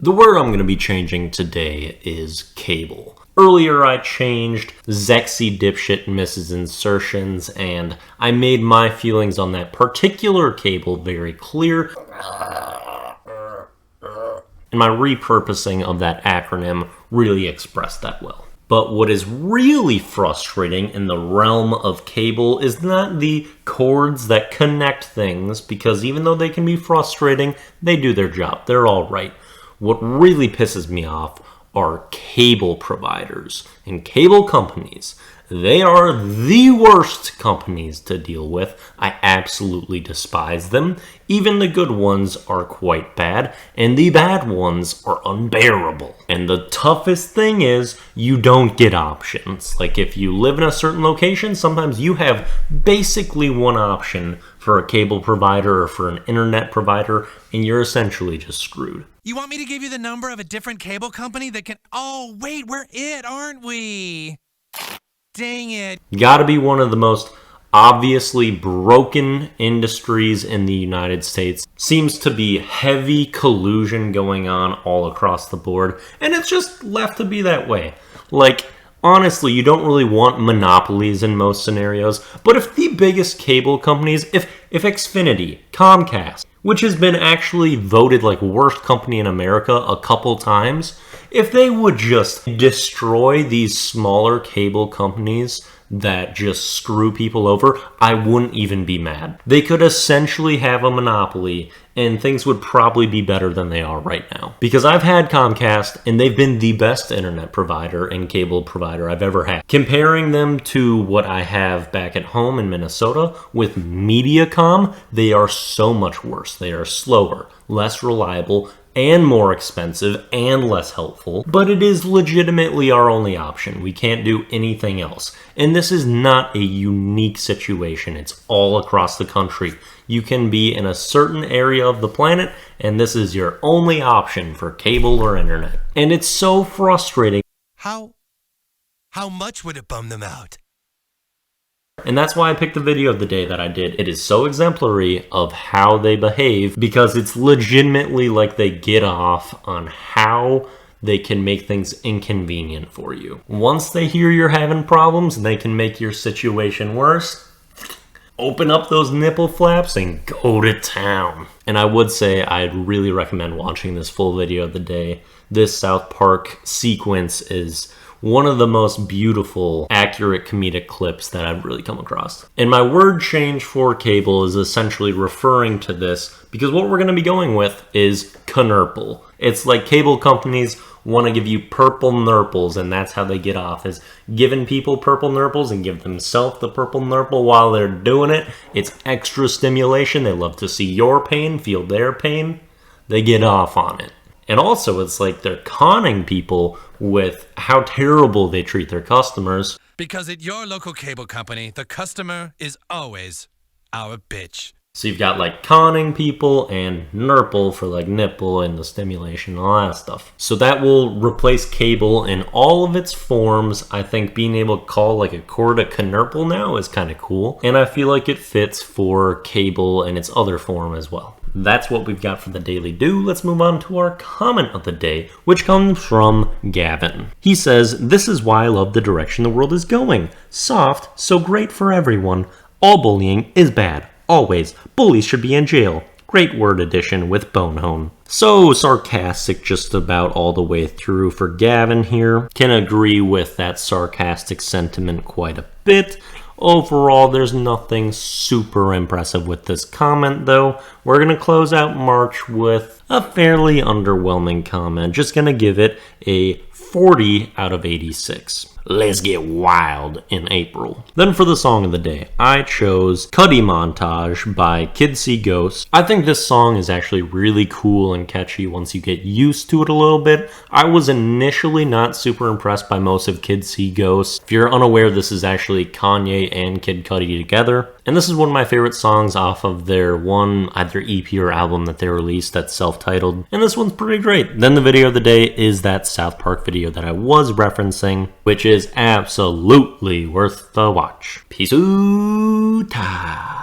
The word I'm going to be changing today is cable. Earlier I changed Zexy dipshit misses insertions, and I made my feelings on that particular cable very clear. And my repurposing of that acronym really expressed that well. But what is really frustrating in the realm of cable is not the cords that connect things, because even though they can be frustrating, they do their job. They're all right. What really pisses me off are cable providers and cable companies. They are the worst companies to deal with. I absolutely despise them. Even the good ones are quite bad, and the bad ones are unbearable. And the toughest thing is, you don't get options. Like, if you live in a certain location, sometimes you have basically one option for a cable provider or for an internet provider, and you're essentially just screwed. You want me to give you the number of a different cable company that can... Oh, wait, we're it, aren't we? Dang it. Gotta be one of the most obviously broken industries in the United States. Seems to be heavy collusion going on all across the board, and it's just left to be that way. Like, honestly, you don't really want monopolies in most scenarios, but if the biggest cable companies, if Xfinity, Comcast, which has been actually voted like worst company in America a couple times, if they would just destroy these smaller cable companies that just screw people over, I wouldn't even be mad. They could essentially have a monopoly and things would probably be better than they are right now. Because I've had Comcast and they've been the best internet provider and cable provider I've ever had. Comparing them to what I have back at home in Minnesota with Mediacom, they are so much worse. They are slower, less reliable, and more expensive and less helpful, but it is legitimately our only option. We can't do anything else. And this is not a unique situation. It's all across the country. You can be in a certain area of the planet, and this is your only option for cable or internet. And it's so frustrating. How much would it bum them out? And that's why I picked the video of the day that I did. It is so exemplary of how they behave, because it's legitimately like they get off on how they can make things inconvenient for you. Once they hear you're having problems and they can make your situation worse, open up those nipple flaps and go to town. And I would say I'd really recommend watching this full video of the day. This South Park sequence is one of the most beautiful, accurate comedic clips that I've really come across. And my word change for cable is essentially referring to this, because what we're going to be going with is Conurple. It's like cable companies want to give you purple nurples, and that's how they get off, is giving people purple nurples and give themselves the purple nurple while they're doing it. It's extra stimulation. They love to see your pain, feel their pain. They get off on it. And also, it's like they're conning people with how terrible they treat their customers. Because at your local cable company, the customer is always our bitch. So you've got like conning people and nurple for like nipple and the stimulation and all that stuff. So that will replace cable in all of its forms. I think being able to call like a cord a Conurple now is kind of cool. And I feel like it fits for cable in its other form as well. That's what we've got for the Daily Do. Let's move on to our comment of the day, which comes from Gavin. He says, "This is why I love the direction the world is going. Soft, so great for everyone. All bullying is bad. Always. Bullies should be in jail. Great word addition with Bonehone." So sarcastic just about all the way through for Gavin here. Can agree with that sarcastic sentiment quite a bit. Overall, there's nothing super impressive with this comment, though. We're going to close out March with a fairly underwhelming comment. Just going to give it a 40 out of 86. Let's get wild in April. Then for the song of the day, I chose Cuddy Montage by Kids See Ghosts. I think this song is actually really cool and catchy once you get used to it a little bit. I was initially not super impressed by most of Kids See Ghosts. If you're unaware, this is actually Kanye and Kid Cudi together. And this is one of my favorite songs off of their one either EP or album that they released that's self-titled. And this one's pretty great. Then the video of the day is that South Park video that I was referencing, which is absolutely worth the watch. Peace out.